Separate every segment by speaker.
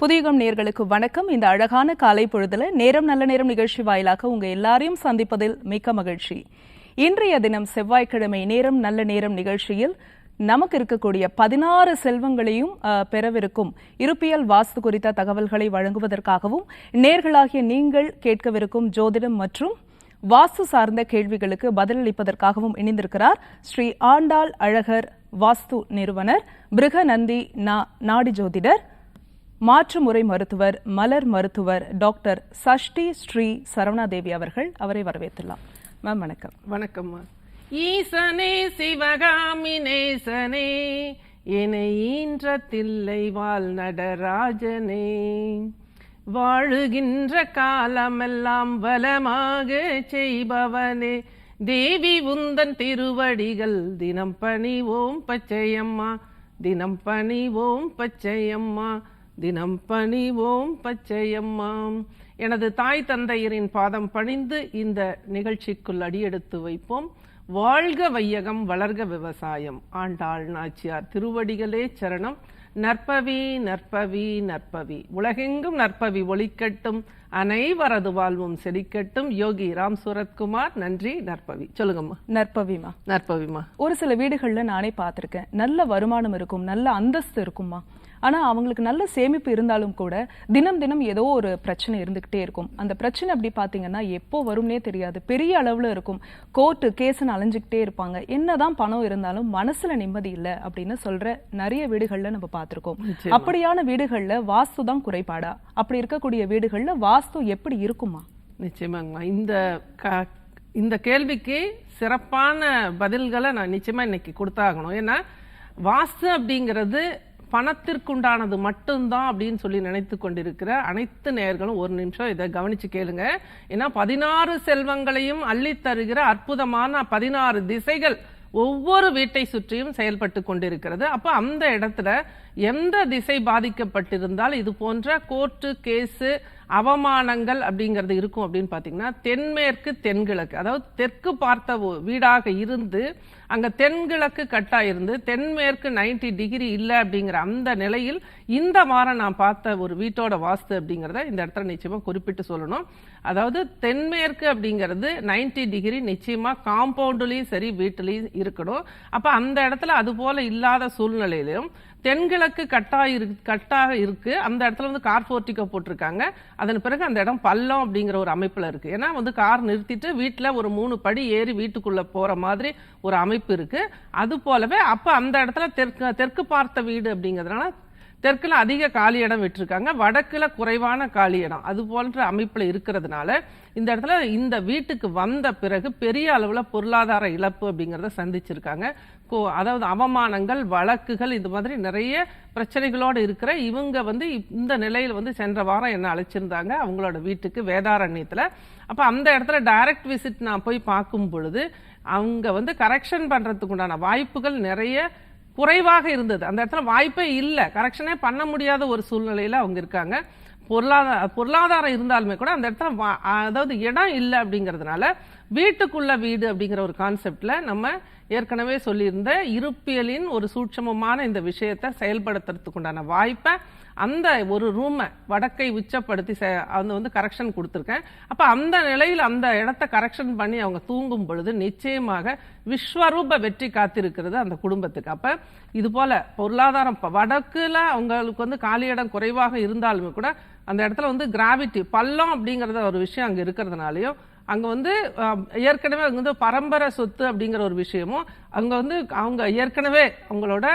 Speaker 1: புதியுகம் நேயர்களுக்கு வணக்கம். இந்த அழகான காலை பொழுதுல நேரம் நல்ல நேரம் நிகழ்ச்சி வாயிலாக உங்க எல்லாரையும் சந்திப்பதில் மிக்க மகிழ்ச்சி. இன்றைய தினம் செவ்வாய்க்கிழமை நேரம் நல்ல நேரம் நிகழ்ச்சியில் நமக்கு இருக்கக்கூடிய 16 செல்வங்களையும் பெறவிருக்கும் இருப்பியல் வாஸ்து குறித்த தகவல்களை வழங்குவதற்காகவும் நேர்களாகிய நீங்கள் கேட்கவிருக்கும் ஜோதிடம் மற்றும் வாஸ்து சார்ந்த கேள்விகளுக்கு பதிலளிப்பதற்காகவும் இணைந்திருக்கிறார் ஸ்ரீ ஆண்டாள் அழகர் வாஸ்து நிறுவனர், பிருகநந்தி நாடி ஜோதிடர், மாற்று முறை மருத்துவர், மலர் மருத்துவர் டாக்டர் சஷ்டி ஸ்ரீ சரவணாதேவி அவர்கள். அவரை வரவேற்றலாம். மேம் வணக்கம்.
Speaker 2: வணக்கம். ஈசனே சிவகாமி நேசனே, என்னை ஈன்ற தில்லை வாழ் நடராஜனே, வாழுகின்ற காலமெல்லாம் வளமாக செய்பவனே, தேவி உந்தன் திருவடிகள் தினம் பணிவோம் பச்சையம்மா, தினம் பணிவோம் பச்சையம்மா, தினம் பணிவோம் பச்சையம்மா. எனது தாய் தந்தையரின் பாதம் பணிந்து இந்த நிகழ்ச்சிக்குள் அடியெடுத்து வைப்போம். வாழ்க வையகம், வளர்க விவசாயம். ஆண்டாள் நாச்சியார் திருவடிகளே சரணம். நற்பவி நற்பவி நற்பவி, உலகெங்கும் நற்பவி ஒளிக்கட்டும், அனைவரது வாழ்வும் செழிக்கட்டும். யோகி ராம் சூரத்குமார். நன்றி. நற்பவி. சொல்லுங்கம்மா.
Speaker 1: நற்பவிமா.
Speaker 2: நற்பவிமா.
Speaker 1: ஒரு சில வீடுகள்ல நானே பார்த்திருக்கேன், நல்ல வருமானம் இருக்கும், நல்ல அந்தஸ்து இருக்குமா, ஆனா அவங்களுக்கு நல்ல சேமிப்பு இருந்தாலும் கூட தினம் தினம் ஏதோ ஒரு பிரச்சனை இருந்துகிட்டே இருக்கும். அந்த பிரச்சனை அப்படி பாத்தீங்கன்னா எப்போ வரும்னே தெரியாது, பெரிய அளவுல இருக்கும். கோர்ட்டு கேஸ்ன்னு அலைஞ்சுக்கிட்டே இருப்பாங்க. என்னதான் பணம் இருந்தாலும் மனசுல நிம்மதி இல்லை அப்படின்னு சொல்ற நிறைய வீடுகள்ல நம்ம பார்த்திருக்கோம். அப்படியான வீடுகள்ல வாஸ்து தான் குறைபாடா? அப்படி இருக்கக்கூடிய வீடுகள்ல வாஸ்து எப்படி இருக்குமா?
Speaker 2: நிச்சயமாங்கம்மா. இந்த கேள்விக்கு சிறப்பான பதில்களை நான் நிச்சயமா இன்னைக்கு கொடுத்தாகணும். ஏன்னா வாஸ்து அப்படிங்கிறது பணத்திற்குண்டானது மட்டும்தான் அப்படின்னு சொல்லி நினைத்து கொண்டிருக்கிற அனைத்து நேயர்களும் ஒரு நிமிஷம் இதை கவனிச்சு கேளுங்க. ஏன்னா 16 செல்வங்களையும் அள்ளி தருகிற அற்புதமான 16 திசைகள் ஒவ்வொரு வீட்டை சுற்றியும் செயல்பட்டு கொண்டிருக்கிறது. அப்ப அந்த இடத்துல எந்த திசை பாதிக்கப்பட்டிருந்தால் இது போன்ற கோர்ட்டு கேஸு அவமானங்கள் அப்படிங்கிறது இருக்கும் அப்படின்னு பார்த்தீங்கன்னா, தென்மேற்கு தென்கிழக்கு, அதாவது தெற்கு பார்த்த வீடாக இருந்து அங்க தென்கிழக்கு கட்டா இருந்து தென்மேற்கு 90 டிகிரி இல்லை அப்படிங்கிற அந்த நிலையில் இந்த வாரம் நான் பார்த்த ஒரு வீட்டோட வாஸ்து அப்படிங்கிறத இந்த இடத்துல நிச்சயமா குறிப்பிட்டு சொல்லணும். அதாவது தென்மேற்கு அப்படிங்கிறது 90 டிகிரி நிச்சயமா காம்பவுண்ட்லயும் சரி வீட்டுலயும் இருக்கணும். அப்ப அந்த இடத்துல அது போல இல்லாத சூழ்நிலையிலும் தென்கிழக்கு கட்டாக இருக்கு. அந்த இடத்துல வந்து கார் போர்ட்டிகோ போட்டிருக்காங்க. அதன் பிறகு அந்த இடம் பள்ளம் அப்படிங்கிற ஒரு அமைப்புல இருக்கு. ஏன்னா வந்து கார் நிறுத்திட்டு வீட்டுல ஒரு 3 படி ஏறி வீட்டுக்குள்ள போற மாதிரி ஒரு அமைப்பு இருக்கு. அது போலவே அப்ப அந்த இடத்துல தெற்கு பார்த்த வீடு அப்படிங்கிறதுனால தெற்குல அதிக காலி இடம் விட்டுருக்காங்க, வடக்குல குறைவான காலி இடம், அது போன்ற அமைப்புல இருக்கிறதுனால இந்த இடத்துல இந்த வீட்டுக்கு வந்த பிறகு பெரிய அளவுல பொருளாதார இழப்பு அப்படிங்கிறத சந்திச்சிருக்காங்க. அதாவது அவமானங்கள், வழக்குகள், இது மாதிரி நிறைய பிரச்சனைகளோடு இருக்கிற இவங்க வந்து இந்த நிலையில வந்து சென்ற வாரம் என்ன அழைச்சிருந்தாங்க அவங்களோட வீட்டுக்கு வேதாரண்யத்துல. அப்ப அந்த இடத்துல டைரக்ட் விசிட் நான் போய் பார்க்கும் பொழுது அவங்க வந்து கரெக்ஷன் பண்றதுக்கு உண்டான வாய்ப்புகள் நிறைய குறைவாக இருந்தது. அந்த இடத்துல வாய்ப்பே இல்லை, கரெக்ஷனே பண்ண முடியாத ஒரு சூழ்நிலையில அவங்க இருக்காங்க. பொருளாதாரம் இருந்தாலுமே கூட அந்த இடத்துல அதாவது இடம் இல்லை அப்படிங்கிறதுனால வீட்டுக்குள்ள வீடு அப்படிங்கிற ஒரு கான்செப்ட்ல நம்ம ஏற்கனவே சொல்லியிருந்த இருப்பியலின் ஒரு சூட்சமமான இந்த விஷயத்தை செயல்படுத்துறதுக்கு உண்டான வாய்ப்பை அந்த ஒரு ரூமை வடக்கை உச்சப்படுத்தி வந்து கரெக்ஷன் கொடுத்துருக்கேன். அப்ப அந்த நிலையில் அந்த இடத்த கரெக்ஷன் பண்ணி அவங்க தூங்கும் பொழுது நிச்சயமாக விஸ்வரூப வெற்றி காத்திருக்கிறது அந்த குடும்பத்துக்கு. அப்ப இது போல பொருளாதாரம் வடக்குல அவங்களுக்கு வந்து காலி இடம் குறைவாக இருந்தாலுமே கூட அந்த இடத்துல வந்து கிராவிட்டி பள்ளம் அப்படிங்கறத ஒரு விஷயம் அங்க இருக்கிறதுனாலயும் அங்க வந்து ஏற்கனவே வந்து பரம்பரை சொத்து அப்படிங்கிற ஒரு விஷயமும் அங்க வந்து அவங்க ஏற்கனவே அவங்களோட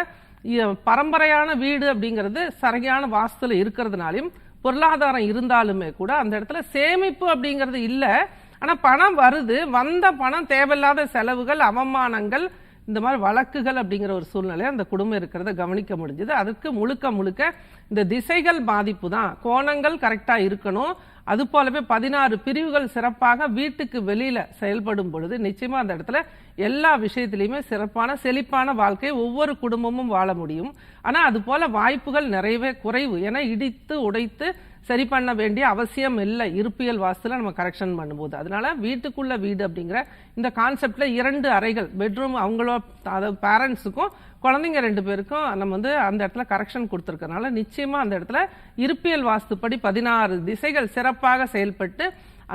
Speaker 2: பரம்பரையான வீடு அப்படிங்கிறது சரியான வாஸ்துல இருக்கிறதுனாலையும் பொருளாதாரம் இருந்தாலுமே கூட அந்த இடத்துல சேமிப்பு அப்படிங்கிறது இல்லை. ஆனா பணம் வருது, வந்த பணம் தேவையில்லாத செலவுகள், அவமானங்கள், இந்த மாதிரி வழக்குகள் அப்படிங்கிற ஒரு சூழ்நிலை அந்த குடும்பம் இருக்கிறத கவனிக்க முடிஞ்சது. அதுக்கு முழுக்க இந்த திசைகள் பாதிப்பு தான். கோணங்கள் கரெக்டா இருக்கணும். அது போலவே 16 பிரிவுகள் சிறப்பாக வீட்டுக்கு வெளியில செயல்படும் பொழுது நிச்சயமா அந்த இடத்துல எல்லா விஷயத்திலையுமே சிறப்பான செழிப்பான வாழ்க்கை ஒவ்வொரு குடும்பமும் வாழ முடியும். ஆனா அது போல வாய்ப்புகள் நிறையவே குறைவு. ஏன்னா இடித்து உடைத்து சரி பண்ண வேண்டிய அவசியம் இல்லை இருப்பியல் வாஸ்துல நம்ம கரெக்ஷன் பண்ணும்போது. அதனால வீட்டுக்குள்ள வீடு அப்படிங்கிற இந்த கான்செப்ட்ல 2 அறைகள், பெட்ரூம் அவங்களோட அதாவது பேரண்ட்ஸுக்கும் குழந்தைங்க 2 பேருக்கும் நம்ம வந்து அந்த இடத்துல கரெக்ஷன் கொடுத்துருக்கனால நிச்சயமா அந்த இடத்துல இருப்பியல் வாஸ்துப்படி 16 திசைகள் சிறப்பாக செயல்பட்டு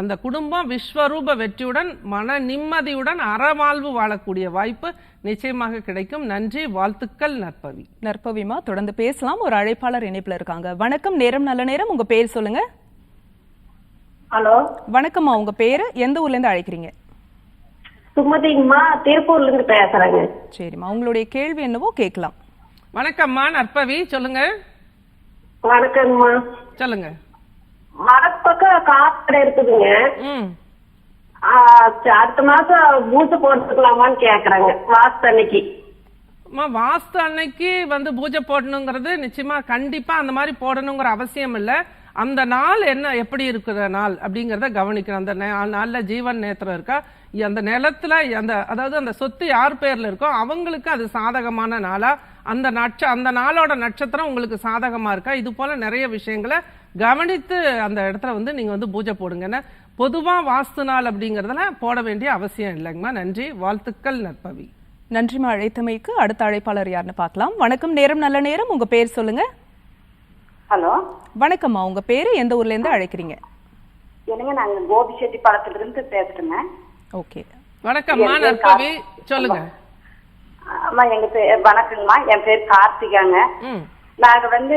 Speaker 2: அந்த குடும்பம் விஸ்வரூப வெற்றியுடன் மன நிம்மதியுடன் அறவாழ்வு வாழக்கூடிய வாய்ப்பு நிச்சயமாக கிடைக்கும். நன்றி, வாழ்த்துக்கள் நற்பவி.
Speaker 1: நற்பவிமா, தொடர்ந்து பேசலாம். ஒரு அழைப்பாளர் இணைப்புல இருக்காங்க. வணக்கம், நேரம் நல்ல நேரம். உங்க பேர் சொல்லுங்க.
Speaker 3: ஹலோ,
Speaker 1: வணக்கம்மா, உங்க பேரு, எந்த ஊர்ல இருந்து அழைக்கிறீங்க?
Speaker 3: சுமதிங்கம்மா, திருப்பூர்ல இருந்து பேசுறேங்க.
Speaker 1: சரிம்மா, உங்களுடைய கேள்வி என்னவோ கேட்கலாம்.
Speaker 2: வணக்கம்மா நற்பவி, சொல்லுங்க.
Speaker 3: வணக்கங்கம்மா.
Speaker 2: சொல்லுங்க.
Speaker 3: வடப்பக்கம் காத்து இருக்குதுங்க. அடுத்த மாசம் பூஜை போட்டுக்கலாமான்னு கேக்குறாங்க வாஸ்து அன்னைக்கு.
Speaker 2: வாஸ்து அன்னைக்கு வந்து பூஜை போடணுங்கிறது நிச்சயமா கண்டிப்பா அந்த மாதிரி போடணுங்கிற அவசியம் இல்லை. அந்த நாள் என்ன எப்படி இருக்கிற நாள் அப்படிங்கிறத கவனிக்கணும். அந்த நாள்ல ஜீவன் நேத்திரம் இருக்கா, அந்த நிலத்துல அதாவது அந்த சொத்து யார் பேர்ல இருக்கோ அவங்களுக்கு அது சாதகமான நாளா, அந்த நாளோட நட்சத்திரம் உங்களுக்கு சாதகமா இருக்கா, இது போல நிறைய விஷயங்களை கவனித்து அந்த இடத்துல வந்து நீங்க வந்து பூஜை போடுங்க. ஏன்னா பொதுவா வாஸ்து நாள் அப்படிங்கறதுல போட வேண்டிய அவசியம் இல்லைங்கம்மா. நன்றி, வாழ்த்துக்கள் நற்பவி.
Speaker 1: நன்றிமா, அழைத்தமைக்கு. அடுத்த அழைப்பாளர் யாருன்னு பார்க்கலாம். வணக்கம், நேரம் நல்ல நேரம். உங்க பேர் சொல்லுங்க.
Speaker 3: ஹலோ,
Speaker 1: வணக்கம்மா, உங்க பேரு, எந்த ஊர்ல இருந்து அழைக்கிறீங்க?
Speaker 3: என்னங்க, நாங்க கோபிச்செட்டிப்பாளையத்துல இருந்து பேசுறேங்க.
Speaker 1: ஓகே,
Speaker 2: வணக்கம்மா நற்பவி, சொல்லுங்க.
Speaker 3: அம்மா, எங்க பேர் வணக்கங்கம்மா, என் பேர் கார்த்திகாங்க. நாங்க வந்து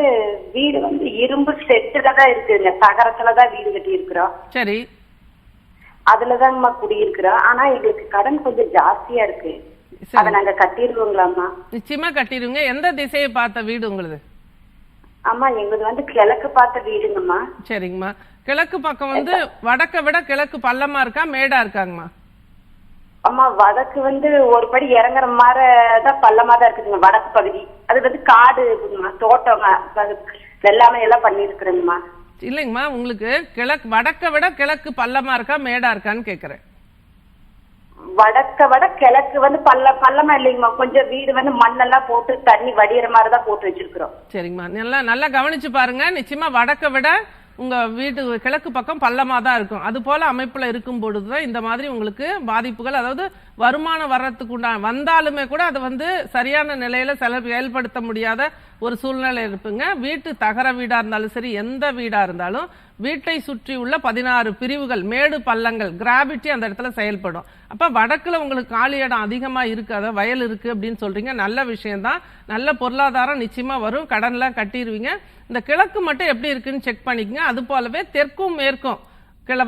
Speaker 3: வீடு வந்து இரும்பு செட்டுல தான் இருக்குங்க, தகரத்துலதான் வீடு கட்டி இருக்கிறோம்.
Speaker 2: சரி,
Speaker 3: அதுலதாங்கம்மா குடியிருக்கிறோம். ஆனா எங்களுக்கு கடன் கொஞ்சம் ஜாஸ்தியா இருக்கு. அதை நாங்க கட்டிடுவோங்களாம்மா?
Speaker 2: நிச்சயமா கட்டிடுங்க. எந்த திசையை பார்த்த வீடு உங்களுது?
Speaker 3: ஆமா, எங்களுக்கு வந்து கிழக்கு பார்த்த வீடுங்கம்மா.
Speaker 2: சரிங்கம்மா. கிழக்கு பக்கம் வந்து வடக்க விட கிழக்கு பள்ளமா இருக்கா மேடா இருக்காங்கம்மா?
Speaker 3: அம்மா, வடக்கு வந்து ஒரு படி இறங்குற மாதிரிதான் பள்ளமா தான் இருக்குதுங்க வடக்கு பகுதி. அது வந்து காடு தோட்டம் எல்லாமே எல்லாம் பண்ணிருக்கிறேங்கம்மா.
Speaker 2: இல்லைங்கம்மா, உங்களுக்கு வடக்க விட கிழக்கு பள்ளமா இருக்கா மேடா இருக்கான்னு கேக்குறேன்.
Speaker 3: வடக்க விட கிழக்கு வந்து பள்ளமா இல்லைங்கம்மா. கொஞ்சம் வீடு வந்து மண்ணெல்லாம் போட்டு தண்ணி வடிகிற மாதிரிதான் போட்டு வச்சிருக்கிறோம்.
Speaker 2: சரிங்கம்மா, நல்லா கவனிச்சு பாருங்க. நிச்சயமா வடக்க விட உங்க வீட்டு கிழக்கு பக்கம் பள்ளமா தான் இருக்கும். அது போல அமைப்புல இருக்கும் பொழுதுதான் இந்த மாதிரி உங்களுக்கு பாதிப்புகள், அதாவது வருமானம் வர்றதுக்கு வந்தாலுமே கூட அதை வந்து சரியான நிலையில செயல்படுத்த முடியாத ஒரு சூழ்நிலை இருப்புங்க. வீட்டு தகர வீடா இருந்தாலும் சரி, எந்த வீடா இருந்தாலும் வீட்டை சுற்றி உள்ள 16 பிரிவுகள், மேடு பள்ளங்கள், கிராவிட்டி அந்த இடத்துல செயல்படும். அப்ப வடக்குல உங்களுக்கு காலி இடம் அதிகமா இருக்கு, அதாவது வயல் இருக்கு அப்படின்னு சொல்றீங்க, நல்ல விஷயம்தான். நல்ல பொருளாதாரம் நிச்சயமா வரும், கடன்லாம் கட்டிடுவீங்க. இந்த கிழக்கு மட்டும் எப்படி இருக்குன்னு செக் பண்ணிக்கங்க. அது போலவே தெற்கும் மேற்கும்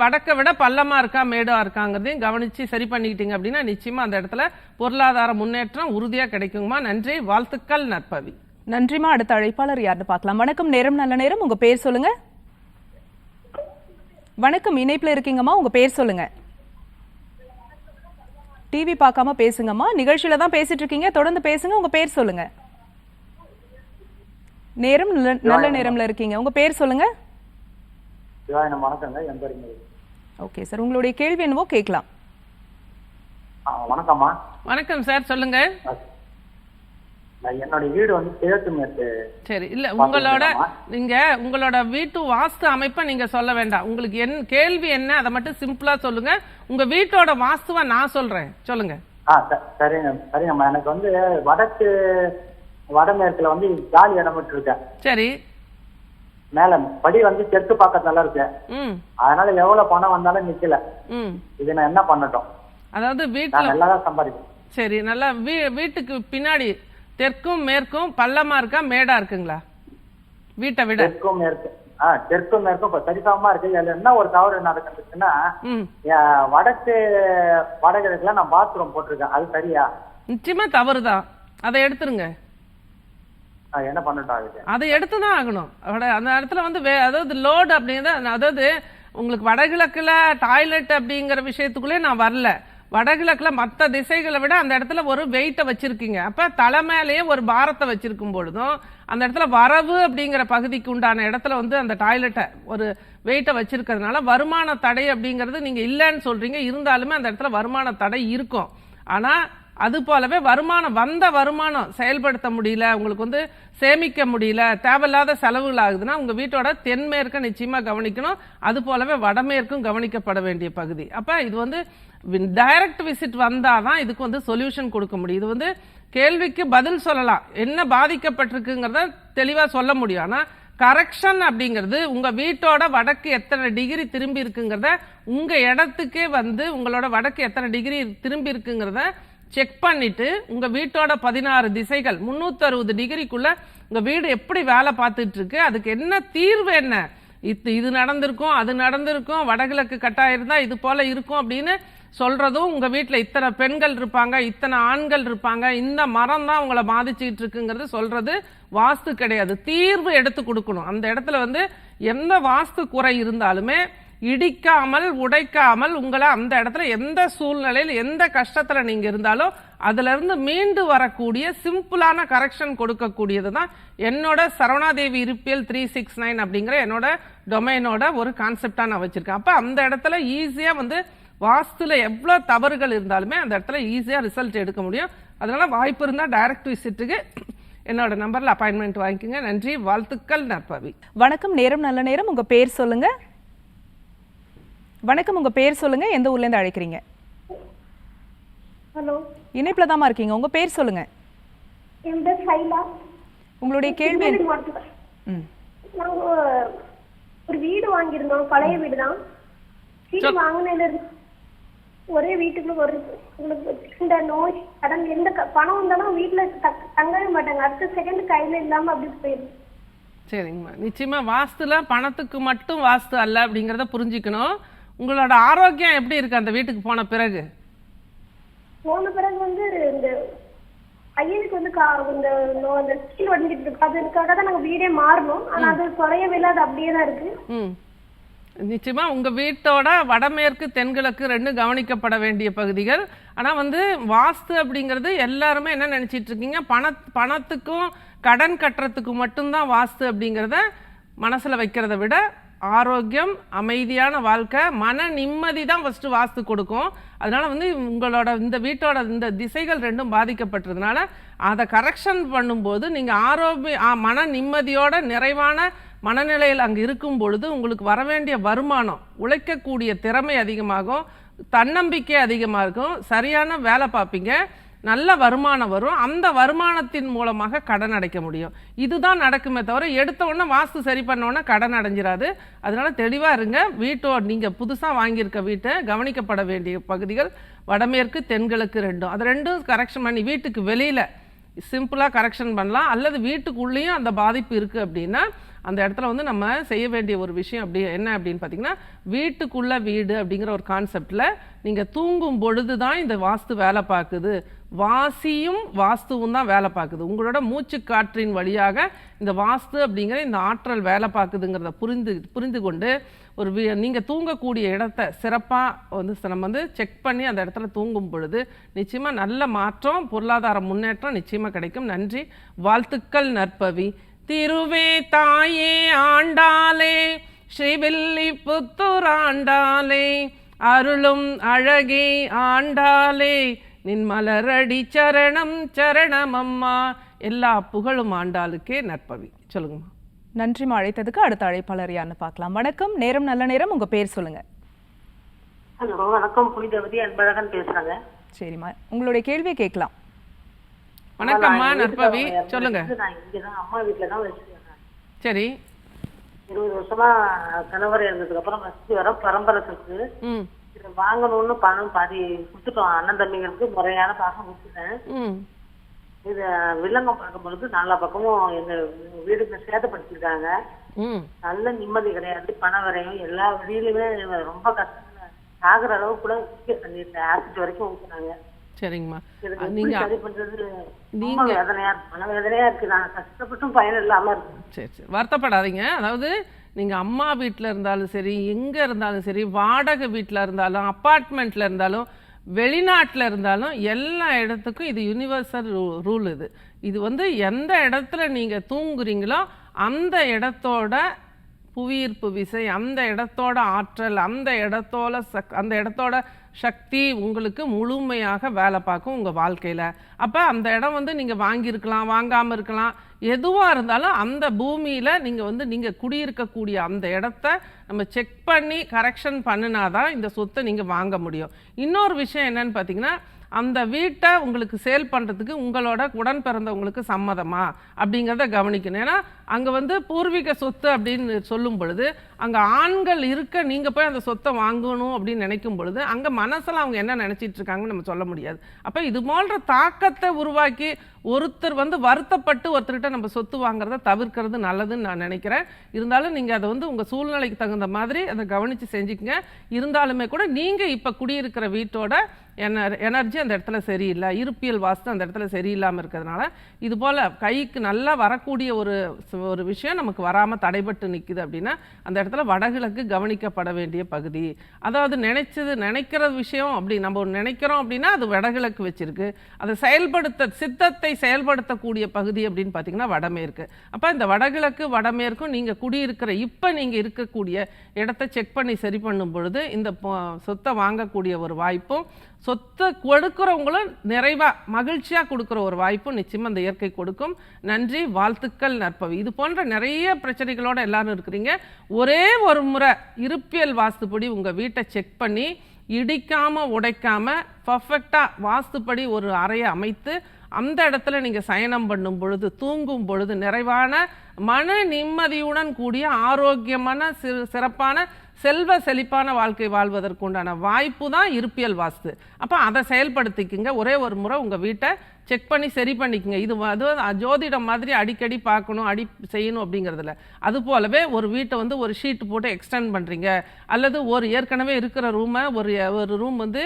Speaker 2: வடக்க விட பள்ளமா இருக்கா மேடா இருக்காங்கிறதையும் கவனிச்சு சரி பண்ணிக்கிட்டீங்க அப்படின்னா நிச்சயமா அந்த இடத்துல பொருளாதார முன்னேற்றம் உறுதியா கிடைக்குங்கம்மா. நன்றி, வாழ்த்துக்கள் நற்பவி.
Speaker 1: நன்றிமா. அடுத்த அழைப்பாளர் யாருன்னு பார்க்கலாம். வணக்கம், நேரம் நல்ல நேரம். உங்க பேர் சொல்லுங்க. வணக்கம், இணைப்புல இருக்கீங்கம்மா, உங்க பேர் சொல்லுங்க. டிவி பார்க்காம பேசுங்கம்மா, நிகழ்ச்சியில தான் பேசிட்டு இருக்கீங்க, தொடர்ந்து பேசுங்க. உங்க பேர் சொல்லுங்க. நேரம் நல்ல நேரம்ல இருக்கீங்க, உங்க பேர் சொல்லுங்க. ஓகே சார், உங்களுடைய கேள்வி என்னவோ கேட்கலாம்.
Speaker 4: வணக்கம்மா.
Speaker 2: வணக்கம் சார், சொல்லுங்க.
Speaker 4: என்னோட வீடு வந்து கிழக்கு மேற்கு.
Speaker 2: சரி, இல்ல உங்களோட வீட்டு வாஸ்து அமைப்பை நீங்க சொல்ல வேண்டாம். உங்களுக்கு கேள்வி என்ன அதை மட்டும் சிம்பிளா சொல்லுங்க. உங்க வீட்டோட வாஸ்துவா நான் சொல்றேன், சொல்லுங்க.
Speaker 4: சரிங்கம்மா, எனக்கு வந்து வடமேற்குல வந்து காலி இடம் விட்டு இருக்கேன்.
Speaker 2: சரி,
Speaker 4: மேல படி வந்து தெற்கு பக்கத்துல இருக்கு. அதனால எவ்வளவு பணம் வந்தாலும் நிக்கல. இது நான் என்ன பண்ணட்டும்?
Speaker 2: அதாவது வீட்டுல
Speaker 4: நல்லாதான் சம்பாதிக்கும்.
Speaker 2: சரி, நல்லா வீட்டுக்கு பின்னாடி தெற்கும் மேற்கும் பள்ளமா இருக்கா மேடா இருக்குங்களா? வீட்டை விட
Speaker 4: தெற்கும் மேற்கும் சரிசமமா இருக்கு. என்ன ஒரு தவறு நடக்குதுன்னா, வடகிழக்குல நான் பாத்ரூம் போட்டிருக்கேன், அது சரியா?
Speaker 2: நிச்சயமா தவறுதான், அதை எடுத்துருங்க.
Speaker 4: என்ன பண்ணட்டும்?
Speaker 2: அதை எடுத்துதான் ஆகணும். அந்த இடத்துல வந்து அதாவது லோடு அப்படிங்கிறது, அதாவது உங்களுக்கு வடகிழக்குல டாய்லெட் அப்படிங்கிற விஷயத்துக்குள்ளே நான் வரல. வடகிழக்குல மற்ற திசைகளை விட அந்த இடத்துல ஒரு வெயிட்டை வச்சிருக்கீங்க. அப்ப தலைமையிலேயே ஒரு பாரத்தை வச்சிருக்கும் பொழுதும் அந்த இடத்துல வரவு அப்படிங்கிற பகுதிக்கு உண்டான இடத்துல வந்து அந்த டாய்லெட்டை ஒரு வெயிட்டை வச்சிருக்கிறதுனால வருமான தடை அப்படிங்கிறது நீங்க இல்லைன்னு சொல்றீங்க. இருந்தாலுமே அந்த இடத்துல வருமான தடை இருக்கும். ஆனா அது போலவே வருமானம் செயல்படுத்த முடியல, உங்களுக்கு வந்து சேமிக்க முடியல, தேவையில்லாத செலவுகள் ஆகுதுன்னா உங்க வீட்டோட தென்மேற்க நிச்சயமா கவனிக்கணும். அது போலவே வடமேற்கும் கவனிக்கப்பட வேண்டிய பகுதி. அப்ப இது வந்து டைரக்ட் விசிட் வந்தாதான் இதுக்கு வந்து சொல்யூஷன் கொடுக்க முடியும். இது வந்து கேள்விக்கு பதில் சொல்லலாம், என்ன பாதிக்கப்பட்டிருக்குங்கிறத தெளிவா சொல்ல முடியும். ஆனா கரெக்ஷன் அப்படிங்கிறது உங்க வீட்டோட வடக்கு எத்தனை டிகிரி திரும்பி இருக்குங்கிறத, உங்க இடத்துக்கே வந்து உங்களோட வடக்கு எத்தனை டிகிரி திரும்பி இருக்குங்கிறத செக் பண்ணிட்டு உங்க வீட்டோட 16 திசைகள் 360 டிகிரிக்குள்ள உங்க வீடு எப்படி வேலை பார்த்துட்டு இருக்கு, அதுக்கு என்ன தீர்வு, என்ன இது நடந்திருக்கும், அது நடந்திருக்கும், வடகிழக்கு கட்டாயிருந்தா இது போல இருக்கும் அப்படின்னு சொல்றதும், உங்க வீட்டுல இத்தனை பெண்கள் இருப்பாங்க, இத்தனை ஆண்கள் இருப்பாங்க, இந்த மரம் தான் உங்களை பாதிச்சுட்டு இருக்குங்கிறது சொல்றது வாஸ்து கிடையாது. தீர்வு எடுத்து கொடுக்கணும். அந்த இடத்துல வந்து எந்த வாஸ்து குறை இருந்தாலுமே இடிக்காமல் உடைக்காமல் உங்களை அந்த இடத்துல எந்த சூழ்நிலையில் எந்த கஷ்டத்துல நீங்க இருந்தாலும் அதுல இருந்து மீண்டு வரக்கூடிய சிம்பிளான கரெக்ஷன் கொடுக்கக்கூடியது தான் என்னோட சரவணாதேவி இருப்பியல் 369 அப்படிங்கிற என்னோட டொமைனோட ஒரு கான்செப்டா நான் வச்சிருக்கேன். அப்ப அந்த இடத்துல ஈஸியா வந்து வாஸ்துல எவ்வளவு தவறுகள் இருந்தாலுமே அந்த இடத்துல ஈஸியா ரிசல்ட் எடுக்க முடியும். அதனால வாய்ப்பு இருந்தா டைரக்ட் விசிட்டுக்கு என்னோட நம்பர்ல அப்பாயின்மெண்ட் வாங்கிக்கோங்க. நன்றி, வாழ்த்துக்கள் நற்பவி.
Speaker 1: வணக்கம், நேரம் நல்ல நேரம். உங்க பேர் சொல்லுங்க. வணக்கம், உங்க பேர் சொல்லுங்க, எந்த ஊர்ல இருந்து அழைக்கிறீங்க?
Speaker 5: ஹலோ,
Speaker 1: இணைப்புல தாமா இருக்கீங்க, உங்க பேர் சொல்லுங்க.
Speaker 5: என் பேர் சைலா.
Speaker 1: உங்களுடைய கேள்வி
Speaker 5: நாங்க ஒரு வீடு வாங்கியிருந்தோம், பழைய வீடு தான். வீடு வாங்கினதுல இருந்து ஒரே வீட்டுக்குள்ள ஒரு உங்களுக்கு இந்த நோய் கடன் எந்த பணம் வந்தாலும் வீட்டுல தங்கவே மாட்டாங்க, அடுத்த செகண்ட் கையில இல்லாம அப்படி போயிடும்.
Speaker 2: சரிங்கம்மா, நிச்சயமா வாஸ்துல பணத்துக்கு மட்டும் வாஸ்து அல்ல அப்படிங்கறத புரிஞ்சுக்கணும். உங்களோட ஆரோக்கியம் எப்படி இருக்கு அந்த வீட்டுக்கு போன பிறகு?
Speaker 5: போன பிறகு வந்து இந்த பையனுக்கு வந்து இந்த கீழ் வடிஞ்சிட்டு இருக்கு, அதுக்காக தான் நாங்க வீடே மாறணும். ஆனா அது குறையவே இல்லை, அது அப்படியே தான் இருக்கு.
Speaker 2: நிச்சயமா உங்க வீட்டோட வடமேற்கு தென்கிழக்கு ரெண்டும் கவனிக்கப்பட வேண்டிய பகுதிகள். ஆனா வந்து வாஸ்து அப்படிங்கிறது எல்லாருமே என்ன நினைச்சிட்டு இருக்கீங்க, பணத்துக்கும் கடன் கட்டுறதுக்கு மட்டும்தான் வாஸ்து அப்படிங்கிறத மனசுல வைக்கிறத விட ஆரோக்கியம், அமைதியான வாழ்க்கை, மன நிம்மதி தான் ஃபர்ஸ்ட் வாஸ்து கொடுக்கும். அதனால வந்து உங்களோட இந்த வீட்டோட இந்த திசைகள் ரெண்டும் பாதிக்கப்பட்டதுனால அதை கரெக்ஷன் பண்ணும்போது நீங்க மன நிம்மதியோட நிறைவான மனநிலையில் அங்கே இருக்கும் பொழுது உங்களுக்கு வர வேண்டிய வருமானம், உழைக்கக்கூடிய திறமை அதிகமாகும், தன்னம்பிக்கை அதிகமாக இருக்கும், சரியான வேலை பார்ப்பீங்க, நல்ல வருமானம் வரும். அந்த வருமானத்தின் மூலமாக கடன் அடைக்க முடியும். இதுதான் நடக்குமே தவிர எடுத்த உடனே வாஸ்து சரி பண்ண உடனே கடன் அடைஞ்சிடாது. அதனால தெளிவாக இருங்க. நீங்கள் புதுசாக வாங்கியிருக்க வீட்டை கவனிக்கப்பட வேண்டிய பகுதிகள் வடமேற்கு தென்கிழக்கு ரெண்டும். அது ரெண்டும் கரெக்ஷன் பண்ணி வீட்டுக்கு வெளியில் சிம்பிளாக கரெக்ஷன் பண்ணலாம். அல்லது வீட்டுக்குள்ளேயும் அந்த பாதிப்பு இருக்குது அப்படின்னா அந்த இடத்துல வந்து நம்ம செய்ய வேண்டிய ஒரு விஷயம் அப்படி என்ன அப்படின்னு பார்த்தீங்கன்னா, வீட்டுக்குள்ள வீடு அப்படிங்கிற ஒரு கான்செப்டில் நீங்கள் தூங்கும் பொழுது தான் இந்த வாஸ்து வேலை பார்க்குது, வாசியும் வாஸ்துவும் தான் வேலை பார்க்குது. உங்களோட மூச்சு காற்றின் வழியாக இந்த வாஸ்து அப்படிங்கிற இந்த ஆற்றல் வேலை பார்க்குதுங்கிறத புரிந்து கொண்டு ஒரு நீங்கள் தூங்கக்கூடிய இடத்த சிறப்பாக வந்து நம்ம வந்து செக் பண்ணி அந்த இடத்துல தூங்கும் பொழுது நிச்சயமாக நல்ல மாற்றம், பொருளாதார முன்னேற்றம் நிச்சயமாக கிடைக்கும். நன்றி, வாழ்த்துக்கள் நற்பவி. திருவே தாயே ஆண்டாலே, ஸ்ரீவில்லி புத்தூர் ஆண்டாலே, அருளும் அழகே ஆண்டாலே, நின் மலரடி சரணம் சரணம் அம்மா. எல்லா புகழும் ஆண்டாளுக்கே நற்பவி. சொல்லுங்கம்மா.
Speaker 1: நன்றிமா, அழைத்ததுக்கு. அடுத்த அழைப்பாளர் யாருன்னு பார்க்கலாம். வணக்கம், நேரம் நல்ல நேரம். உங்க பேர் சொல்லுங்க.
Speaker 3: ஹலோ, வணக்கம். புனிதவதி அன்பழகன் பேசுறாங்க.
Speaker 1: சரிம்மா, உங்களுடைய கேள்வியை கேட்கலாம்.
Speaker 2: வணக்கம்மா நற்பவி, சொல்லுங்க.
Speaker 3: நான் இங்கதான் அம்மா வீட்டுலதான் வச்சிருக்கேன்.
Speaker 2: சரி,
Speaker 3: 20 வருஷமா கணவர் இறந்ததுக்கு அப்புறம் வச்சு வர பரம்பரை சொத்து. இதை வாங்கணும்னு பணம் பாதி கொடுத்துட்டோம். அண்ணன் தம்பிங்களுக்கு முறையான பாகம் கொடுத்துட்டேன். இத வில்லங்கம் பார்க்கும் பொழுது நாலா பக்கமும் எங்க வீடுக்கு சேதப்படுத்திருக்காங்க. நல்ல நிம்மதி கிடையாது, பண வரையும் எல்லா வழியிலுமே ரொம்ப கஷ்டம். ஆகிற அளவு கூட பண்ணிருந்தேன், ஆசிட் வரைக்கும் ஊத்துனாங்க.
Speaker 2: சரிங்கம்மா,
Speaker 3: நீங்க சரி பண்றது நீங்க வேதனையா இருக்கு, மன வேதனையா இருக்கு. நான் கஷ்டப்பட்டும் பயன் இல்லாம இருக்கு.
Speaker 2: சரி சரி, வருத்தப்படாதீங்க. அதாவது நீங்க அம்மா வீட்டுல இருந்தாலும் சரி, எங்க இருந்தாலும் சரி, வாடகை வீட்டுல இருந்தாலும், அப்பார்ட்மெண்ட்ல இருந்தாலும், வெளிநாட்டில் இருந்தாலும், எல்லா இடத்துக்கும் இது யூனிவர்சல் ரூல். இது வந்து எந்த இடத்துல நீங்கள் தூங்குறீங்களோ அந்த இடத்தோட புவியீர்ப்பு விசை, அந்த இடத்தோட ஆற்றல், அந்த இடத்தோட சக்தி உங்களுக்கு முழுமையாக வேலை பார்க்கும் உங்கள் வாழ்க்கையில். அப்போ அந்த இடம் வந்து நீங்கள் வாங்கியிருக்கலாம், வாங்காமல் இருக்கலாம், எதுவாக இருந்தாலும் அந்த பூமியில் நீங்கள் குடியிருக்கக்கூடிய அந்த இடத்த நம்ம செக் பண்ணி கரெக்ஷன் பண்ணினாதான் இந்த சொத்தை நீங்கள் வாங்க முடியும். இன்னொரு விஷயம் என்னன்னு பார்த்தீங்கன்னா, அந்த வீட்டை உங்களுக்கு சேல் பண்ணுறதுக்கு உங்களோட உடன் பிறந்தவங்களுக்கு சம்மதமா அப்படிங்கிறத கவனிக்கணும். ஏன்னா அங்கே வந்து பூர்வீக சொத்து அப்படின்னு சொல்லும் பொழுது அங்கே ஆண்கள் இருக்க நீங்கள் போய் அந்த சொத்தை வாங்கணும் அப்படின்னு நினைக்கும் பொழுது அங்கே மனசில் அவங்க என்ன நினச்சிட்டு இருக்காங்கன்னு நம்ம சொல்ல முடியாது. அப்போ இது போன்ற தாக்கத்தை உருவாக்கி ஒருத்தர் வந்து வருத்தப்பட்டு ஒருத்தர்கிட்ட நம்ம சொத்து வாங்குறத தவிர்க்கிறது நல்லதுன்னு நான் நினைக்கிறேன். இருந்தாலும் நீங்கள் அதை வந்து உங்கள் சூழ்நிலைக்கு தகுந்த மாதிரி அதை கவனித்து செஞ்சுக்கங்க. இருந்தாலுமே கூட நீங்கள் இப்போ குடியிருக்கிற வீட்டோட எனர்ஜி அந்த இடத்துல சரியில்லை, இருப்பியல் வாஸ்து அந்த இடத்துல சரியில்லாமல் இருக்கிறதுனால இது போல் கைக்கு நல்லா வரக்கூடிய ஒரு விஷயம் நமக்கு வராமல் தடைபட்டு நிற்குது அப்படின்னா அந்த இடத்துல வடகிழக்கு கவனிக்கப்பட வேண்டிய பகுதி. அதாவது நினைக்கிற விஷயம் அப்படி நம்ம நினைக்கிறோம் அப்படின்னா அது வடகிழக்கு வச்சிருக்கு. அதை சித்தத்தை செயல்படுத்தக்கூடிய பகுதி அப்படின்னு பார்த்தீங்கன்னா வடமேற்கு. அப்போ இந்த வடகிழக்கு வடமேற்கும் நீங்கள் குடியிருக்கிற இப்போ நீங்கள் இருக்கக்கூடிய இடத்தை செக் பண்ணி சரி பண்ணும் பொழுது இந்த சொத்தை வாங்கக்கூடிய ஒரு வாய்ப்பும் சொத்தை கொடுக்குறவங்களும் நிறைவாக மகிழ்ச்சியாக கொடுக்குற ஒரு வாய்ப்பும் நிச்சயமாக அந்த இயற்கை கொடுக்கும். நன்றி, வாழ்த்துக்கள் நற்பவி. இது போன்ற நிறைய பிரச்சனைகளோடு எல்லாரும் இருக்கிறீங்க. ஒரே ஒரு முறை இருப்பியல் வாஸ்துப்படி உங்கள் வீட்டை செக் பண்ணி இடிக்காமல் உடைக்காமல் பர்ஃபெக்டாக வாஸ்துப்படி ஒரு அறையை அமைத்து அந்த இடத்துல நீங்கள் சயனம் பண்ணும் பொழுது தூங்கும் பொழுது நிறைவான மன நிம்மதியுடன் கூடிய ஆரோக்கியமான சிறப்பான செல்வ செழிப்பான வாழ்க்கை வாழ்வதற்குண்டான வாய்ப்பு தான் இருப்பியல் வாஸ்து. அப்போ அதை செயல்படுத்திக்குங்க. ஒரே ஒரு முறை உங்கள் வீட்டை செக் பண்ணி சரி பண்ணிக்கங்க. இது ஜோதிடம் மாதிரி அடிக்கடி பார்க்கணும் செய்யணும் அப்படிங்கிறதுல. அது போலவே ஒரு வீட்டை வந்து ஒரு ஷீட் போட்டு எக்ஸ்டெண்ட் பண்ணுறீங்க அல்லது ஒரு ஏற்கனவே இருக்கிற ரூமை ஒரு ரூம் வந்து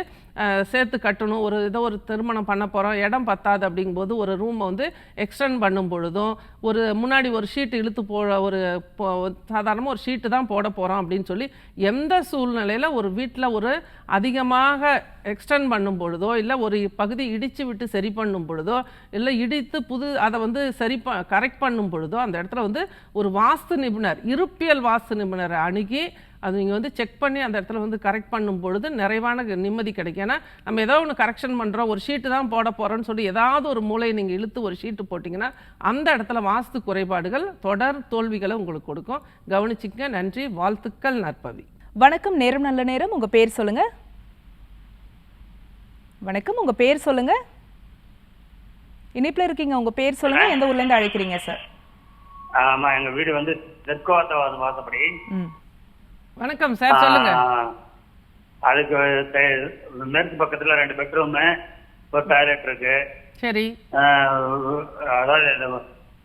Speaker 2: சேர்த்து கட்டணும், ஏதோ ஒரு திருமணம் பண்ண போகிறோம், இடம் பத்தாது அப்படிங்கும்போது ஒரு ரூமை வந்து எக்ஸ்டெண்ட் பண்ணும் பொழுதும் முன்னாடி ஒரு ஷீட்டு இழுத்து சாதாரணமாக ஒரு ஷீட்டு தான் போட போகிறோம் அப்படின்னு சொல்லி எந்த சூழ்நிலையில் ஒரு வீட்டில் ஒரு அதிகமாக எக்ஸ்டெண்ட் பண்ணும் பொழுதோ இல்லை ஒரு பகுதி இடித்து விட்டு சரி பண்ணும் பொழுதோ இல்லை இடித்து அதை வந்து கரெக்ட் பண்ணும் பொழுதோ அந்த இடத்துல வந்து ஒரு வாஸ்து நிபுணர் இருப்பியல் வாஸ்து நிபுணரை அணுகி அது நீங்கள் வந்து செக் பண்ணி அந்த இடத்துல வந்து கரெக்ட் பண்ணும் பொழுது நிறைவான நிம்மதி கிடைக்கும். ஏன்னா நம்ம ஏதோ ஒன்று கரெக்ஷன் பண்ணுறோம், ஒரு ஷீட்டு தான் போட போகிறோன்னு சொல்லி ஏதாவது ஒரு மூலையை நீங்கள் இழுத்து ஒரு ஷீட்டு போட்டிங்கன்னா அந்த இடத்துல வாஸ்து குறைபாடுகள் தொடர் தோல்விகளை உங்களுக்கு கொடுக்கும். கவனிச்சிக்க. நன்றி, வாழ்த்துக்கள் நற்பவி.
Speaker 1: வணக்கம், நேரம் நல்ல நேரம். உங்கள் பேர் சொல்லுங்கள். வணக்கம், உங்கள் பேர் சொல்லுங்கள். இணைப்பில் இருக்கீங்க, உங்கள் பேர் சொல்லுங்கள். எந்த ஊர்லேருந்து அழைக்கிறீங்க சார்?
Speaker 6: ஆமாம், எங்கள் வீடு வந்து வாசப்படி.
Speaker 2: வணக்கம் சார், சொல்லுங்க.
Speaker 6: அதுக்கு மேற்கு பக்கத்துல 2 பெட்ரூமு, ஒரு டாய்லெட் இருக்கு.
Speaker 2: சரி.
Speaker 6: அதாவது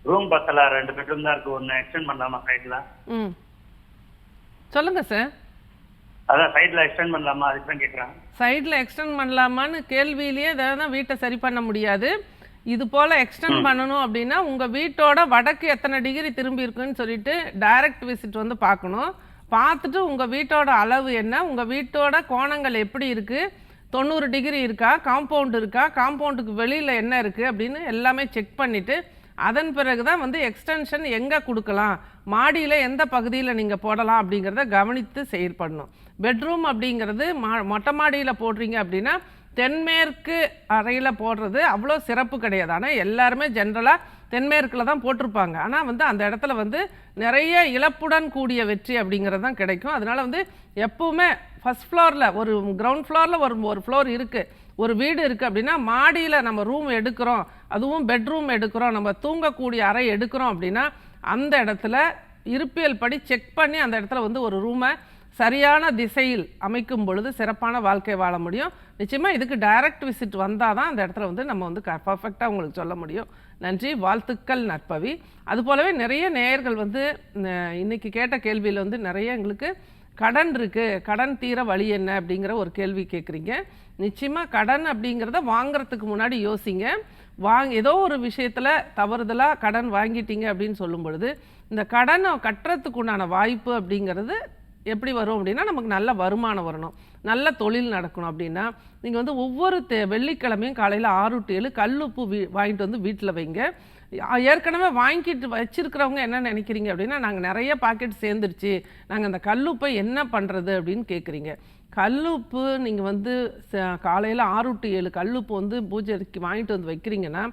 Speaker 6: ரூம் பத்தல, 2 பெட்ரூம் தான் இருக்கு. ஒன்னு எக்ஸ்டெண்ட் பண்ணலாமா சைட்ல?
Speaker 2: சொல்லுங்க சார்.
Speaker 6: அதான் சைட்ல எக்ஸ்டெண்ட் பண்ணலாமா, அதுக்கு தான் கேட்குறேன்.
Speaker 2: சைட்ல எக்ஸ்டெண்ட் பண்ணலாமான்னு கேள்வியிலேயே தான் வீட்டை சரி பண்ண முடியாது. இது போல எக்ஸ்டெண்ட் பண்ணணும் அப்படின்னா உங்க வீட்டோட வடக்கு எத்தனை டிகிரி திரும்பி இருக்குன்னு சொல்லிட்டு டைரக்ட் விசிட் வந்து பார்க்கணும். பார்த்துட்டு உங்கள் வீட்டோட அளவு என்ன, உங்கள் வீட்டோட கோணங்கள் எப்படி இருக்குது, 90 டிகிரி இருக்கா, காம்பவுண்ட் இருக்கா, காம்பவுண்டுக்கு வெளியில் என்ன இருக்குது அப்படின்னு எல்லாமே செக் பண்ணிவிட்டு அதன் பிறகு தான் வந்து எக்ஸ்டென்ஷன் எங்கே கொடுக்கலாம், மாடியில் எந்த பகுதியில் நீங்கள் போடலாம் அப்படிங்கிறத கவனித்து செயல்படணும். பெட்ரூம் அப்படிங்கிறது மொட்டை மாடியில் போடுறீங்க அப்படின்னா தென்மேற்கு அறையில் போடுறது அவ்வளோ சிறப்பு கிடையாது. ஆனால் எல்லாருமே ஜென்ரலாக தென்மேற்கில் தான் போட்டிருப்பாங்க. ஆனால் வந்து அந்த இடத்துல வந்து நிறைய இழப்புடன் கூடிய வெற்றி அப்படிங்கிறது தான் கிடைக்கும். அதனால் வந்து எப்பவுமே ஃபஸ்ட் ஃப்ளோரில் ஒரு கிரவுண்ட் ஃப்ளோரில் ஒரு ஃப்ளோர் இருக்குது, ஒரு வீடு இருக்குது அப்படின்னா மாடியில் நம்ம ரூம் எடுக்கிறோம், அதுவும் பெட்ரூம் எடுக்கிறோம், நம்ம தூங்கக்கூடிய அறை எடுக்கிறோம் அப்படின்னா அந்த இடத்துல இருப்பியல் படி செக் பண்ணி அந்த இடத்துல வந்து ஒரு ரூமை சரியான திசையில் அமைக்கும் பொழுது சிறப்பான வாழ்க்கை வாழ முடியும். நிச்சயமாக இதுக்கு டைரக்ட் விசிட் வந்தால் தான் அந்த இடத்துல வந்து நம்ம வந்து பர்ஃபெக்டாக உங்களுக்கு சொல்ல முடியும். நன்றி, வாழ்த்துக்கள் நற்பவி. அதுபோலவே நிறைய நேயர்கள் வந்து இன்னைக்கு கேட்ட கேள்வியில் வந்து நிறைய எங்களுக்கு கடன் இருக்குது, கடன் தீர வழி என்ன அப்படிங்கிற ஒரு கேள்வி கேட்குறீங்க. நிச்சயமாக கடன் அப்படிங்கிறத வாங்குறதுக்கு முன்னாடி யோசிங்க. ஏதோ ஒரு விஷயத்தில் தவறுதலாக கடன் வாங்கிட்டீங்க அப்படின்னு சொல்லும் பொழுது இந்த கடனை கட்டுறதுக்கு உண்டான வாய்ப்பு அப்படிங்கிறது எப்படி வரும் அப்படின்னா நமக்கு நல்ல வருமானம் வரணும், நல்ல தொழில் நடக்கணும். அப்படின்னா நீங்கள் வந்து ஒவ்வொரு வெள்ளிக்கிழமையும் காலையில் 6 to 7 கல்லுப்பு வாங்கிட்டு வந்து வீட்டில் வைங்க. ஏற்கனவே வாங்கிட்டு வச்சிருக்கிறவங்க என்ன நினைக்கிறீங்க அப்படின்னா நாங்கள் நிறைய பாக்கெட் சேர்ந்துருச்சு, நாங்கள் அந்த கல்லுப்பை என்ன பண்ணுறது அப்படின்னு கேட்குறீங்க. கல்லுப்பு நீங்கள் வந்து காலையில் 6 to 7 கல்லுப்பு வந்து பூஜைக்கு வாங்கிட்டு வந்து வைக்கிறீங்கன்னா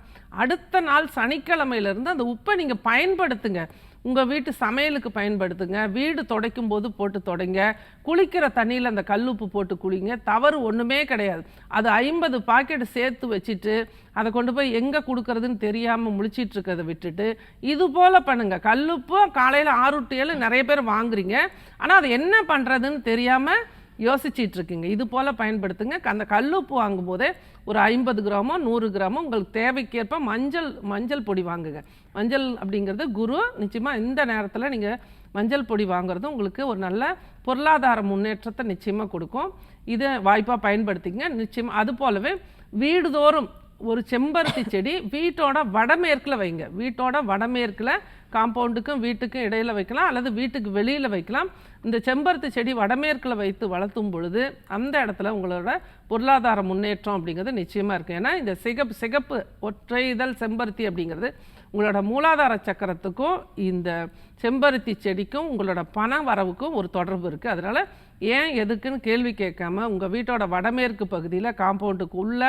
Speaker 2: அடுத்த நாள் சனிக்கிழமையிலேருந்து அந்த உப்பை நீங்கள் பயன்படுத்துங்க. உங்கள் வீட்டு சமையலுக்கு பயன்படுத்துங்க, வீடு துடைக்கும் போது போட்டு துடைங்க, குளிக்கிற தண்ணியில் அந்த கல்லுப்பு போட்டு குளிங்க, தவறு ஒன்றுமே கிடையாது. அது 50 பாக்கெட் சேர்த்து வச்சுட்டு அதை கொண்டு போய் எங்கே கொடுக்கறதுன்னு தெரியாமல் முழிச்சிட்டு இருக்கிறத விட்டுட்டு இது போல் பண்ணுங்க. கல்லுப்பும் காலையில் 6 to 7 நிறைய பேர் வாங்குறீங்க, ஆனால் அது என்ன பண்ணுறதுன்னு தெரியாமல் யோசிச்சிட்டு இருக்கீங்க. இது போல் பயன்படுத்துங்க. அந்த கல்லுப்பு வாங்கும் போதே ஒரு 50 கிராமோ 100 கிராமோ உங்களுக்கு தேவைக்கேற்ப மஞ்சள் பொடி வாங்குங்க. மஞ்சள் அப்படிங்கிறது குரு, நிச்சயமாக இந்த நேரத்தில் நீங்கள் மஞ்சள் பொடி வாங்குறது உங்களுக்கு ஒரு நல்ல பொருளாதார முன்னேற்றத்தை நிச்சயமாக கொடுக்கும். இதை வாய்ப்பாக பயன்படுத்திங்க நிச்சயமாக. அது போலவே வீடுதோறும் ஒரு செம்பருத்தி செடி வீட்டோட வடமேற்கில் வைங்க. வீட்டோட வடமேற்கில் காம்பவுண்டுக்கும் வீட்டுக்கும் இடையில வைக்கலாம், அல்லது வீட்டுக்கு வெளியில் வைக்கலாம். இந்த செம்பருத்தி செடி வடமேற்கில் வைத்து வளர்த்தும் பொழுது அந்த இடத்துல உங்களோட பொருளாதார முன்னேற்றம் அப்படிங்கிறது நிச்சயமாக இருக்குது. ஏன்னா இந்த சிகப்பு ஒற்றை இதழ் செம்பருத்தி அப்படிங்கிறது உங்களோட மூலாதார சக்கரத்துக்கும் இந்த செம்பருத்தி செடிக்கும் உங்களோட பண வரவுக்கும் ஒரு தொடர்பு இருக்குது. அதனால் ஏன் எதுக்குன்னு கேள்வி கேட்காம உங்கள் வீட்டோட வடமேற்கு பகுதியில் காம்பவுண்டுக்கு உள்ள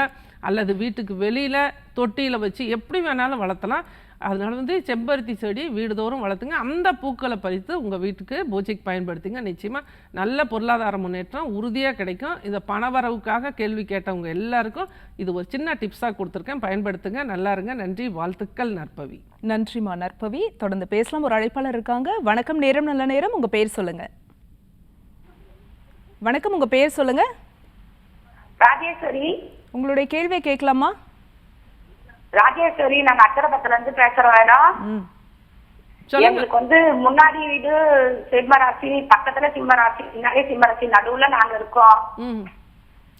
Speaker 2: அல்லது வீட்டுக்கு வெளியில் தொட்டியில் வச்சு எப்படி வேணாலும் வளர்த்தலாம். அதனால செம்பருத்தி செடி வீடுதோறும் வளர்த்துங்க. அந்த பூக்களை பறித்து உங்கள் வீட்டுக்கு பூஜைக்கு பயன்படுத்திங்க. நிச்சயமாக நல்ல பொருளாதார முன்னேற்றம் உறுதியாக கிடைக்கும். இந்த பணவரவுக்காக கேள்வி கேட்டவங்க எல்லாருக்கும் இது ஒரு சின்ன டிப்ஸாக கொடுத்துருக்கேன், பயன்படுத்துங்க. நல்லா இருங்க. நன்றி, வாழ்த்துக்கள். நற்பவி.
Speaker 1: நன்றிமா நற்பவி. தொடர்ந்து பேசலாம். ஒரு அழைப்பாளர் இருக்காங்க. வணக்கம், நேரம் நல்ல நேரம். உங்க பேர் சொல்லுங்க. வணக்கம், உங்க பேர் சொல்லுங்க.
Speaker 7: ராஜேஸ்வரி.
Speaker 1: உங்களுடைய கேள்வியை கேட்கலாமா?
Speaker 7: ராஜேஸ்வரி, நாங்க அக்கரபத்துல இருந்து பேசுறோம். எங்களுக்கு முன்னாடி வீடு சிம்மராசி, பக்கத்துல சிம்மராசி, பின்னாடியே சிம்மராசி, நடுவுல நாங்க இருக்கோம்.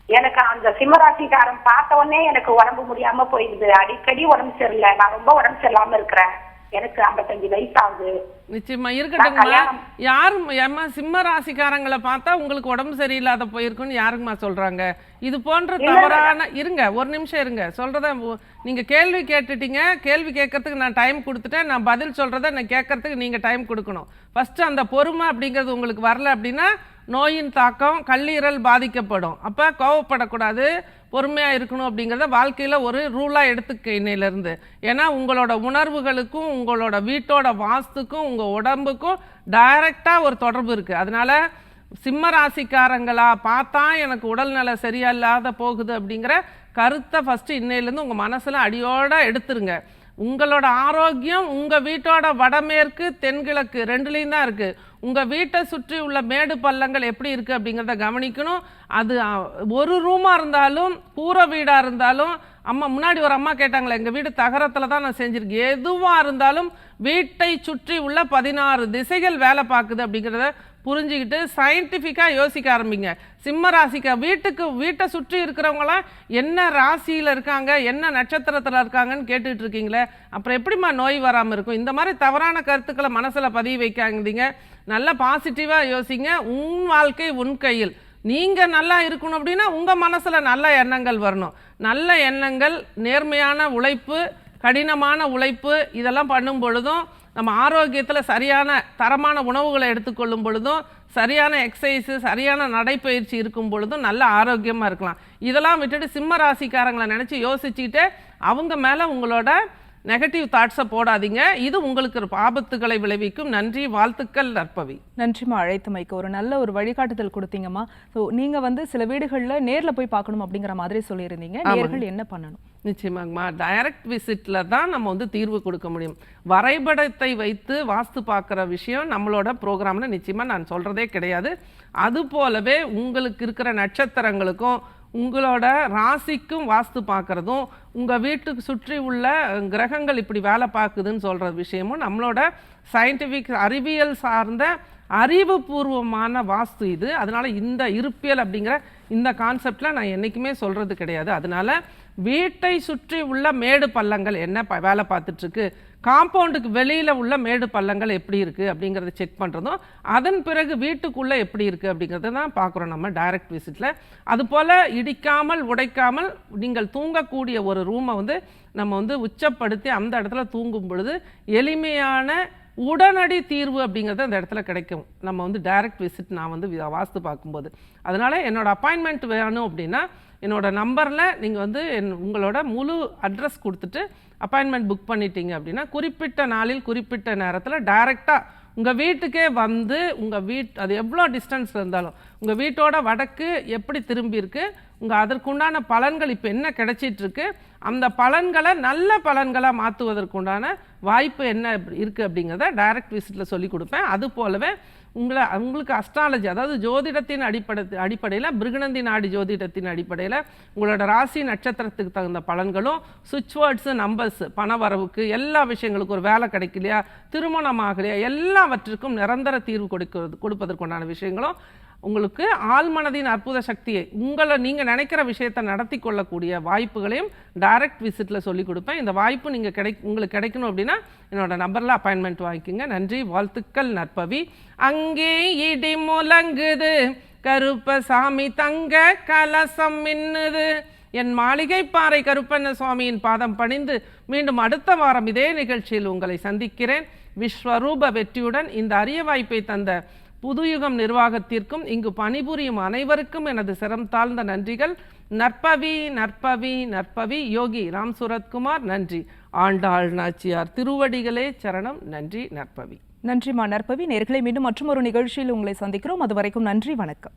Speaker 7: எனக்கு அந்த சிம்மராசிக்காரன் பார்த்த உடனே எனக்கு உடம்பு முடியாம போயிடுது. அடிக்கடி உடம்பு சரியில்லை. நான் ரொம்ப உடம்பு சரியில்லாம இருக்கிறேன். எனக்கு 55 வயசு ஆகுது.
Speaker 2: நிச்சயமா இருக்கட்டுங்கம்மா. யாரும் ஏமா சிம்ம ராசிக்காரங்களை பார்த்தா உங்களுக்கு உடம்பு சரியில்லாத போயிருக்குன்னு யாருக்குமா சொல்றாங்க? இது போன்ற தவறான இருங்க, ஒரு நிமிஷம் இருங்க. சொல்றத நீங்க கேள்வி கேட்டுட்டீங்க. கேள்வி கேட்கறதுக்கு நான் டைம் கொடுத்துட்டேன். நான் பதில் சொல்றதை நான் கேட்கறதுக்கு நீங்க டைம் கொடுக்கணும். ஃபர்ஸ்ட் அந்த பொறுமை அப்படிங்கிறது உங்களுக்கு வரல அப்படின்னா நோயின் தாக்கம், கல்லீரல் பாதிக்கப்படும். அப்ப கோவப்படக்கூடாது, பொறுமையா இருக்கணும் அப்படிங்கிறத வாழ்க்கையில ஒரு ரூலா எடுத்துக்க இன்னையிலிருந்து. ஏன்னா உங்களோட உணர்வுகளுக்கும் உங்களோட வீட்டோட வாஸ்துக்கும் உங்க உடம்புக்கும் டைரக்டா ஒரு தொடர்பு இருக்கு. அதனால சிம்ம ராசிக்காரங்களா பார்த்தா எனக்கு உடல்நல சரியா இல்லாத போகுது அப்படிங்கிற கருத்தை ஃபர்ஸ்ட் இன்னையிலேருந்து உங்க மனசுல அடியோட எடுத்துருங்க. உங்களோட ஆரோக்கியம் உங்க வீட்டோட வடமேற்கு தென்கிழக்கு ரெண்டுலையும் தான் இருக்கு. உங்க வீட்டை சுற்றி உள்ள மேடு பள்ளங்கள் எப்படி இருக்கு அப்படிங்கிறத கவனிக்கணும். அது ஒரு ரூமா இருந்தாலும் கூரை வீடா இருந்தாலும், அம்மா முன்னாடி ஒரு அம்மா கேட்டாங்களே, எங்க வீடு தகரத்துல தான் நான் செஞ்சிருக்கேன். எதுவா இருந்தாலும் வீட்டை சுற்றி உள்ள 16 திசைகள் வேலை பார்க்குது அப்படிங்கிறத புரிஞ்சுக்கிட்டு சயின்டிஃபிக்காக யோசிக்க ஆரம்பிங்க. சிம்ம ராசிக்கா வீட்டை சுற்றி இருக்கிறவங்களாம் என்ன ராசியில் இருக்காங்க, என்ன நட்சத்திரத்தில் இருக்காங்கன்னு கேட்டுட்டு இருக்கீங்களே, அப்புறம் எப்படிமா நோய் வராமல் இருக்கும்? இந்த மாதிரி தவறான கருத்துக்களை மனசில் பதிவு வைக்காதீங்க. நல்லா பாசிட்டிவாக யோசிங்க. உன் வாழ்க்கை உன் கையில். நீங்கள் நல்லா இருக்கணும் அப்படின்னா உங்கள் மனசில் நல்ல எண்ணங்கள் வரணும். நல்ல எண்ணங்கள், நேர்மையான உழைப்பு, கடினமான உழைப்பு இதெல்லாம் பண்ணும் பொழுதும், நம்ம ஆரோக்கியத்தில் சரியான தரமான உணவுகளை எடுத்துக்கொள்ளும் பொழுதும், சரியான எக்ஸசைஸு, சரியான நடைப்பயிற்சி இருக்கும் பொழுதும் நல்ல ஆரோக்கியமாக இருக்கலாம். இதெல்லாம் விட்டுட்டு சிம்ம ராசிக்காரங்களை நினச்சி யோசிச்சுக்கிட்டு அவங்க மேலே உங்களோட நெகட்டிவ் தாட்ஸை போடாதீங்க. இது உங்களுக்கு ஆபத்துகளை விளைவிக்கும். நன்றி, வாழ்த்துக்கள். நற்பவி.
Speaker 1: நன்றிமா, அழைத்தமைக்கு ஒரு நல்ல ஒரு வழிகாட்டுதல் கொடுத்தீங்கம்மா. ஸோ நீங்கள் சில வீடுகளில் நேரில் போய் பார்க்கணும் அப்படிங்கிற மாதிரி சொல்லியிருந்தீங்க. நேர்கள் என்ன பண்ணணும்?
Speaker 2: நிச்சயமாங்கம்மா, டைரக்ட் விசிட்ல தான் நம்ம தீர்வு கொடுக்க முடியும். வரைபடத்தை வைத்து வாஸ்து பார்க்குற விஷயம் நம்மளோட ப்ரோக்ராமில் நிச்சயமாக நான் சொல்கிறதே கிடையாது. அது போலவே உங்களுக்கு இருக்கிற நட்சத்திரங்களுக்கும் உங்களோட ராசிக்கும் வாஸ்து பார்க்குறதும், உங்கள் வீட்டுக்கு சுற்றி உள்ள கிரகங்கள் இப்படி வேலை பார்க்குதுன்னு சொல்கிற விஷயமும் நம்மளோட சயின்டிஃபிக் அறிவியல் சார்ந்த அறிவுபூர்வமான வாஸ்து இது. அதனால் இந்த இருப்பியல் அப்படிங்கிற இந்த கான்செப்டில் நான் என்றைக்குமே சொல்கிறது கிடையாது. அதனால் வீட்டை சுற்றி உள்ள மேடு பள்ளங்கள் என்ன வேலை பார்த்துட்ருக்கு, காம்பவுண்டுக்கு வெளியில் உள்ள மேடு பள்ளங்கள் எப்படி இருக்குது அப்படிங்கிறத செக் பண்ணுறதும், அதன் பிறகு வீட்டுக்குள்ளே எப்படி இருக்குது அப்படிங்கிறத தான் பார்க்குறோம் நம்ம டைரக்ட் விசிட்டில். அதுபோல் இடிக்காமல் உடைக்காமல் நீங்கள் தூங்கக்கூடிய ஒரு ரூமை நம்ம உச்சப்படுத்தி அந்த இடத்துல தூங்கும் பொழுது எளிமையான உடனடி தீர்வு அப்படிங்கிறது அந்த இடத்துல கிடைக்கும். நம்ம வந்து டைரக்ட் விசிட் நான் வந்து வாஸ்து பார்க்கும்போது. அதனால் என்னோட அப்பாயின்மெண்ட் வேணும் அப்படின்னா என்னோட நம்பரில் நீங்கள் வந்து உங்களோட முழு அட்ரஸ் கொடுத்துட்டு அப்பாயின்மெண்ட் புக் பண்ணிட்டீங்க அப்படின்னா குறிப்பிட்ட நாளில் குறிப்பிட்ட நேரத்தில் டைரெக்டாக உங்கள் வீட்டுக்கே வந்து அது எவ்வளோ டிஸ்டன்ஸில் இருந்தாலும் உங்கள் வீட்டோட வடக்கு எப்படி திரும்பியிருக்கு, அதற்குண்டான பலன்கள் இப்போ என்ன கிடைச்சிட்ருக்கு, அந்த பலன்களை நல்ல பலன்களாக மாற்றுவதற்குண்டான வாய்ப்பு என்ன இருக்குது அப்படிங்கிறத டைரக்ட் விசிட்டில் சொல்லி கொடுப்பேன். அது போலவே உங்களுக்கு அஸ்ட்ராலஜி, அதாவது ஜோதிடத்தின் அடிப்படையில் பிருகுநந்தி நாடி ஜோதிடத்தின் அடிப்படையில் உங்களோட ராசி நட்சத்திரத்துக்கு தகுந்த பலன்களும் சுவிட்ச் வேர்ட்ஸு நம்பர்ஸ் பண வரவுக்கு எல்லா விஷயங்களுக்கும் ஒரு வேலை கிடைக்கலையா, திருமணம் ஆகலையா, எல்லாவற்றுக்கும் நிரந்தர தீர்வு கொடுப்பதற்குண்டான விஷயங்களும் உங்களுக்கு ஆழ்மனதின் அற்புத சக்தியை நீங்கள் நினைக்கிற விஷயத்தை நடத்தி கொள்ளக்கூடிய வாய்ப்புகளையும் டைரக்ட் விசிட்டில் சொல்லிக் கொடுப்பேன். இந்த வாய்ப்பு உங்களுக்கு கிடைக்கணும் அப்படின்னா என்னோட நம்பரில் அப்பாயின்மெண்ட் வாங்கிக்கோங்க. நன்றி, வாழ்த்துக்கள். நற்பவி. அங்கே இடி முழங்குது, கருப்பசாமி தங்க கலசம் மின்னுது, என் மாளிகை பாறை கருப்பண்ண சுவாமியின் பாதம் பணிந்து மீண்டும் அடுத்த வாரம் இதே நிகழ்ச்சியில் உங்களை சந்திக்கிறேன். விஸ்வரூப வெற்றியுடன் இந்த அரிய வாய்ப்பை தந்த புதுயுகம் நிர்வாகத்திற்கும் இங்கு பணிபுரியும் அனைவருக்கும் எனது சிரம் தாழ்ந்த நன்றிகள். நற்பவி நற்பவி நற்பவி. யோகி ராம் சுரத்குமார். நன்றி. ஆண்டாள் நாச்சியார் திருவடிகளே சரணம். நன்றி. நற்பவி.
Speaker 1: நன்றிமா நற்பவி. நேர்களை மீண்டும் மற்றும் ஒரு நிகழ்ச்சியில் உங்களை சந்திக்கிறோம். அதுவரைக்கும் நன்றி, வணக்கம்.